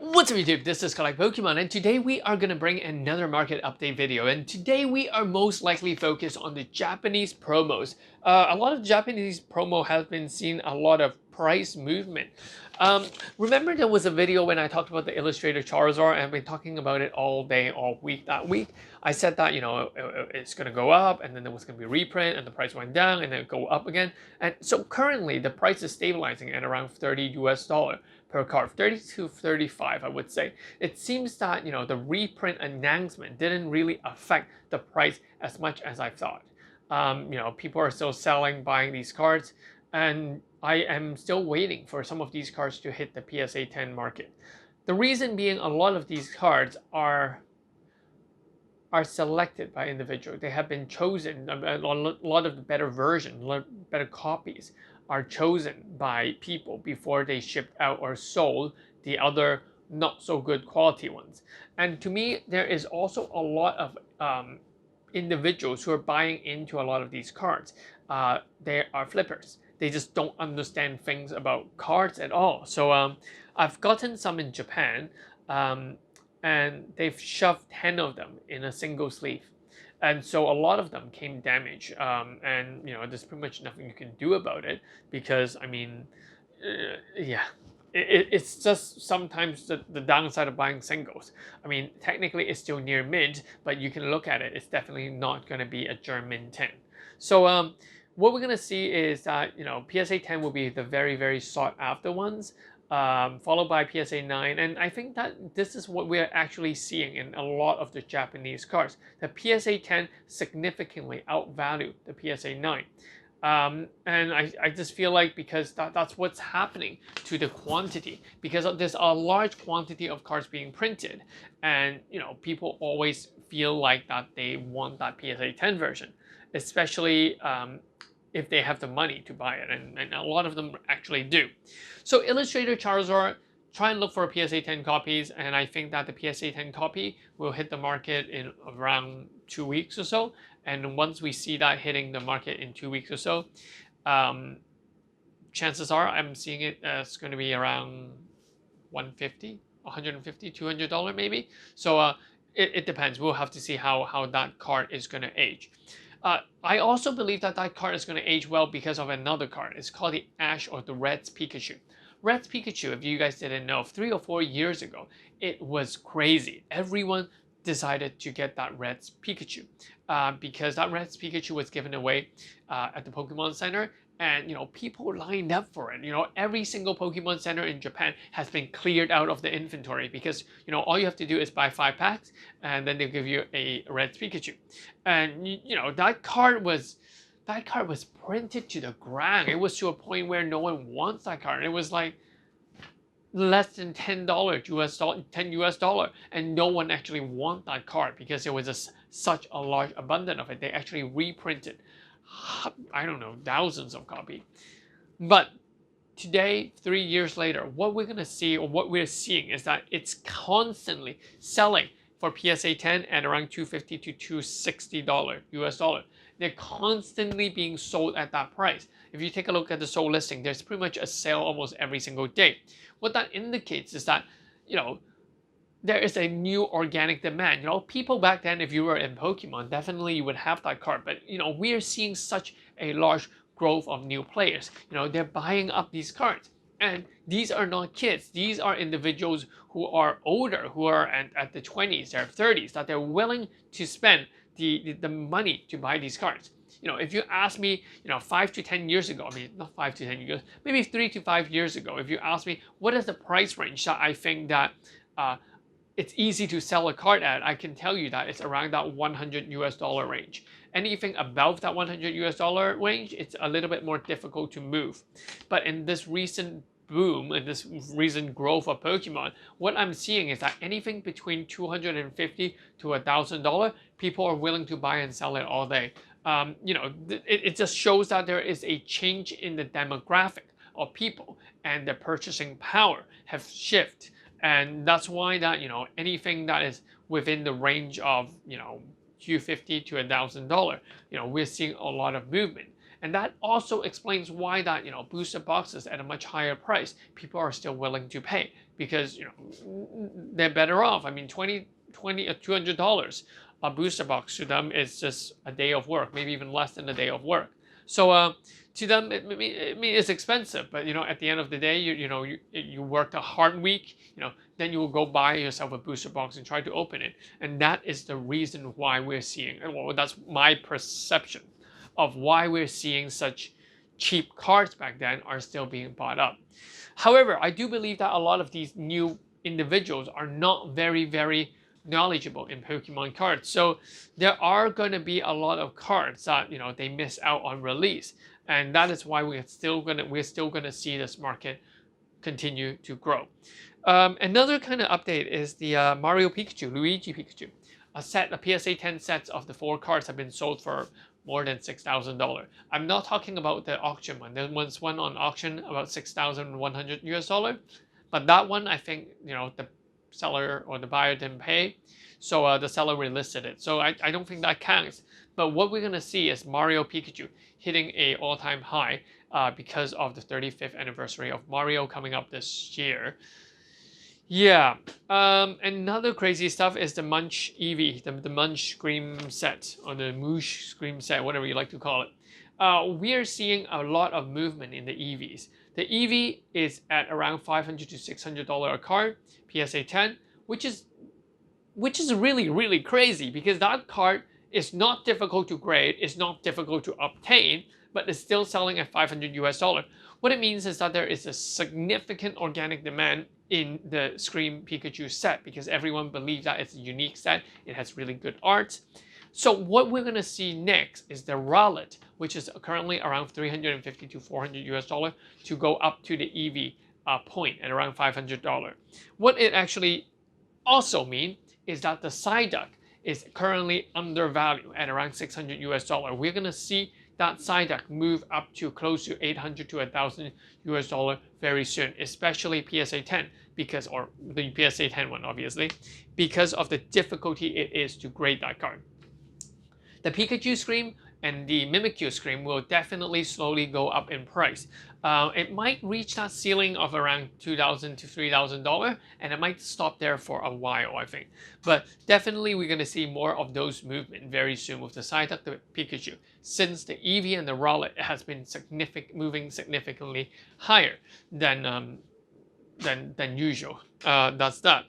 What's up YouTube, this is Collect Pokemon, and today we are going to bring another market update video, and today we are most likely focused on the Japanese promos. A lot of Japanese promo has been seeing a lot of price movement. Remember there was a video when I talked about the Illustrator Charizard, and I've been talking about it all day, all week that week. I said that, it's going to go up, and then there was going to be a reprint, and the price went down, and then it go up again. And so currently the price is stabilizing at around $30 US per card, 30 to 35, I would say. It seems that, the reprint announcement didn't really affect the price as much as I thought. People are still selling, buying these cards, and I am still waiting for some of these cards to hit the PSA 10 market. The reason being, a lot of these cards are selected by individuals. They have been chosen. A lot of the better versions, better copies are chosen by people before they shipped out or sold the other not so good quality ones. And to me, there is also a lot of individuals who are buying into a lot of these cards. They are flippers. They just don't understand things about cards at all. So I've gotten some in Japan, and they've shoved 10 of them in a single sleeve. And so a lot of them came damaged, and there's pretty much nothing you can do about it because, it's just sometimes the downside of buying singles. Technically it's still near mint, but you can look at it, it's definitely not going to be a German 10. So what we're going to see is that, PSA 10 will be the very, very sought after ones. Followed by PSA 9, and I think that this is what we're actually seeing in a lot of the Japanese cards. The PSA 10 significantly outvalue the PSA 9. And I just feel like because that's what's happening to the quantity, because there's a large quantity of cards being printed, and people always feel like that they want that PSA 10 version, especially if they have the money to buy it, and a lot of them actually do. So Illustrator Charizard, try and look for PSA 10 copies, and I think that the PSA 10 copy will hit the market in around 2 weeks or so. And once we see that hitting the market in 2 weeks or so, chances are I'm seeing it as going to be around $150, $150, $200 maybe. So it depends. We'll have to see how that card is going to age. I also believe that card is going to age well because of another card. It's called the Ash or the Red's Pikachu. Red's Pikachu, if you guys didn't know, 3 or 4 years ago, it was crazy. Everyone decided to get that Red's Pikachu because that Red's Pikachu was given away at the Pokemon Center. And people lined up for it. Every single Pokemon Center in Japan has been cleared out of the inventory because all you have to do is buy 5 packs, and then they'll give you a Red Pikachu. And that card was printed to the ground. It was to a point where no one wants that card. It was like less than $10 $10 and no one actually want that card because there was such a large abundance of it. They actually reprinted, I don't know, thousands of copies. But today, 3 years later, what we're going to see, or what we're seeing, is that it's constantly selling for PSA 10 at around $250 to $260 US. They're constantly being sold at that price. If you take a look at the sold listing, there's pretty much a sale almost every single day. What that indicates is that, there is a new organic demand. People back then, if you were in Pokemon, definitely you would have that card. But, we are seeing such a large growth of new players. They're buying up these cards. And these are not kids. These are individuals who are older, who are at the 20s, their 30s, that they're willing to spend the money to buy these cards. If you ask me, 5 to 10 years ago, not 5 to 10 years, maybe 3 to 5 years ago, if you ask me, what is the price range that I think that it's easy to sell a card at, I can tell you that it's around that $100 US range. Anything above that $100 US range, it's a little bit more difficult to move. But in this recent boom, in this recent growth of Pokemon, what I'm seeing is that anything between $250 to $1,000, people are willing to buy and sell it all day. It just shows that there is a change in the demographic of people, and their purchasing power have shifted. And that's why that, anything that is within the range of, $250 to $1,000, we're seeing a lot of movement. And that also explains why that, booster boxes at a much higher price, people are still willing to pay because, they're better off. I mean, $200 a booster box to them is just a day of work, maybe even less than a day of work. So to them, it's expensive, but at the end of the day, you worked a hard week, then you will go buy yourself a booster box and try to open it, and that is the reason why we're seeing. Well, that's my perception of why we're seeing such cheap cards back then are still being bought up. However, I do believe that a lot of these new individuals are not very, very knowledgeable in Pokemon cards. So there are going to be a lot of cards that they miss out on release, and that is why we're still gonna see this market continue to grow. Another kind of update is the Mario Pikachu, Luigi Pikachu. A PSA 10 sets of the 4 cards have been sold for more than $6,000. I'm not talking about the auction one. There was one on auction about $6,100 but that one I think the seller or the buyer didn't pay, so the seller relisted it. So I don't think that counts. But what we're gonna see is Mario Pikachu hitting a all-time high because of the 35th anniversary of Mario coming up this year. Yeah. Another crazy stuff is the Munch EV, the Munch Scream set, or the Moosh Scream set, whatever you like to call it. We are seeing a lot of movement in the EVs. The EV is at around $500 to $600 a card, PSA 10, which is really, really crazy because that card is not difficult to grade, it's not difficult to obtain, but it's still selling at $500. What it means is that there is a significant organic demand in the Scream Pikachu set because everyone believes that it's a unique set, it has really good art. So what we're going to see next is the Rowlet, which is currently around $350 to $400 to go up to the EV point at around $500. What it actually also means is that the Psyduck is currently undervalued at around $600. We're going to see that Psyduck move up to close to $800 to $1,000 very soon, especially PSA 10 or the PSA 10 one obviously, because of the difficulty it is to grade that card. The Pikachu Scream and the Mimikyu Scream will definitely slowly go up in price. It might reach that ceiling of around $2,000 to $3,000 and it might stop there for a while, I think. But definitely we're going to see more of those movement very soon with the Psyduck, the Pikachu, since the Eevee and the Rowlet has been moving significantly higher than usual. That's that.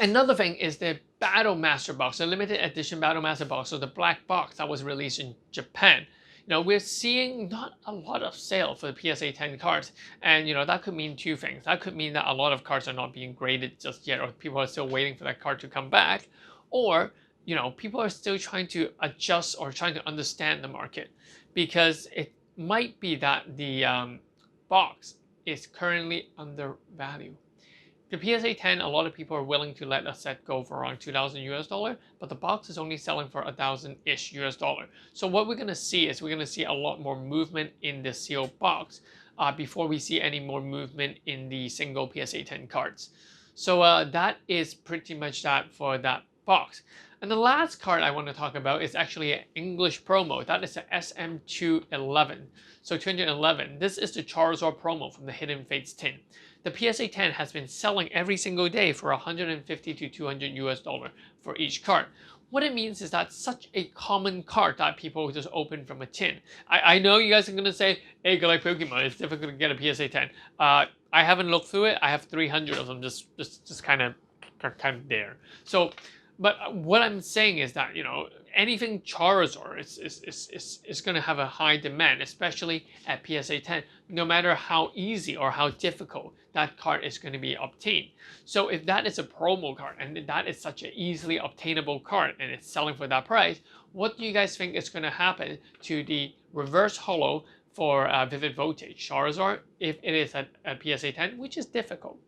Another thing is the Battle Master Box, the limited edition Battle Master Box, so the black box that was released in Japan. We're seeing not a lot of sale for the PSA 10 cards, and that could mean two things. That could mean that a lot of cards are not being graded just yet, or people are still waiting for that card to come back, or people are still trying to adjust or trying to understand the market, because it might be that the box is currently undervalued. The PSA 10, a lot of people are willing to let a set go for around $2,000, but the box is only selling for $1,000-ish. So what we're going to see is we're going to see a lot more movement in the sealed box before we see any more movement in the single PSA 10 cards. So that is pretty much that for that box. And the last card I want to talk about is actually an English promo. That is the SM211. So 211. This is the Charizard promo from the Hidden Fates tin. The PSA 10 has been selling every single day for $150 to $200 for each card. What it means is that such a common card that people just open from a tin. I know you guys are going to say, hey, go like Pokemon, it's difficult to get a PSA 10. I haven't looked through it. I have 300 of them just kind of there. So, but what I'm saying is that, anything Charizard is going to have a high demand, especially at PSA 10, no matter how easy or how difficult that card is going to be obtained. So if that is a promo card and that is such an easily obtainable card and it's selling for that price, what do you guys think is going to happen to the reverse holo for Vivid Voltage Charizard if it is at PSA 10, which is difficult,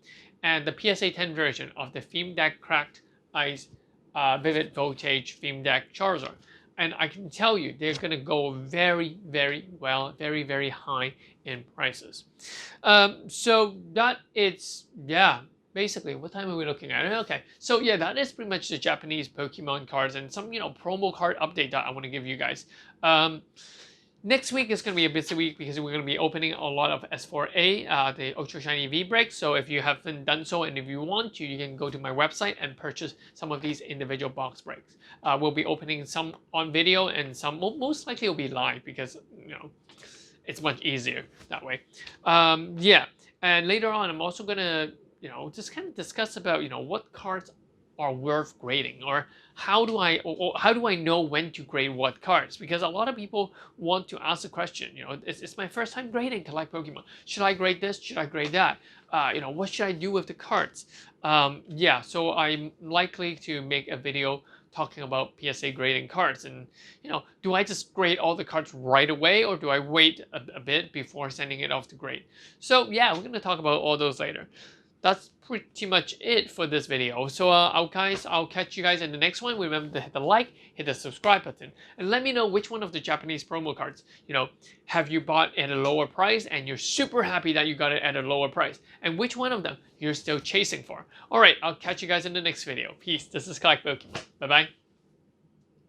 and the PSA 10 version of the Theme Deck Cracked Ice Vivid Voltage Theme Deck Charizard? And I can tell you they're going to go very, very well, very, very high in prices. So that it's, yeah, basically, what time are we looking at? Okay, so yeah, that is pretty much the Japanese Pokemon cards and some, promo card update that I want to give you guys. Next week is going to be a busy week because we're going to be opening a lot of S4A, the Ultra Shiny V-Break. So if you haven't done so and if you want to, you can go to my website and purchase some of these individual box breaks. We'll be opening some on video and some most likely will be live because, it's much easier that way. Yeah, and later on, I'm also going to, just kind of discuss about, what cards are worth grading, or how do I know when to grade what cards? Because a lot of people want to ask the question, it's my first time grading collect Pokemon. Should I grade this? Should I grade that? What should I do with the cards? Yeah, so I'm likely to make a video talking about PSA grading cards, and do I just grade all the cards right away, or do I wait a bit before sending it off to grade? So yeah, we're going to talk about all those later. That's pretty much it for this video. So I'll catch you guys in the next one. Remember to hit the like, hit the subscribe button, and let me know which one of the Japanese promo cards, have you bought at a lower price and you're super happy that you got it at a lower price, and which one of them you're still chasing for. All right, I'll catch you guys in the next video. Peace. This is Collect Pokemon. Bye-bye.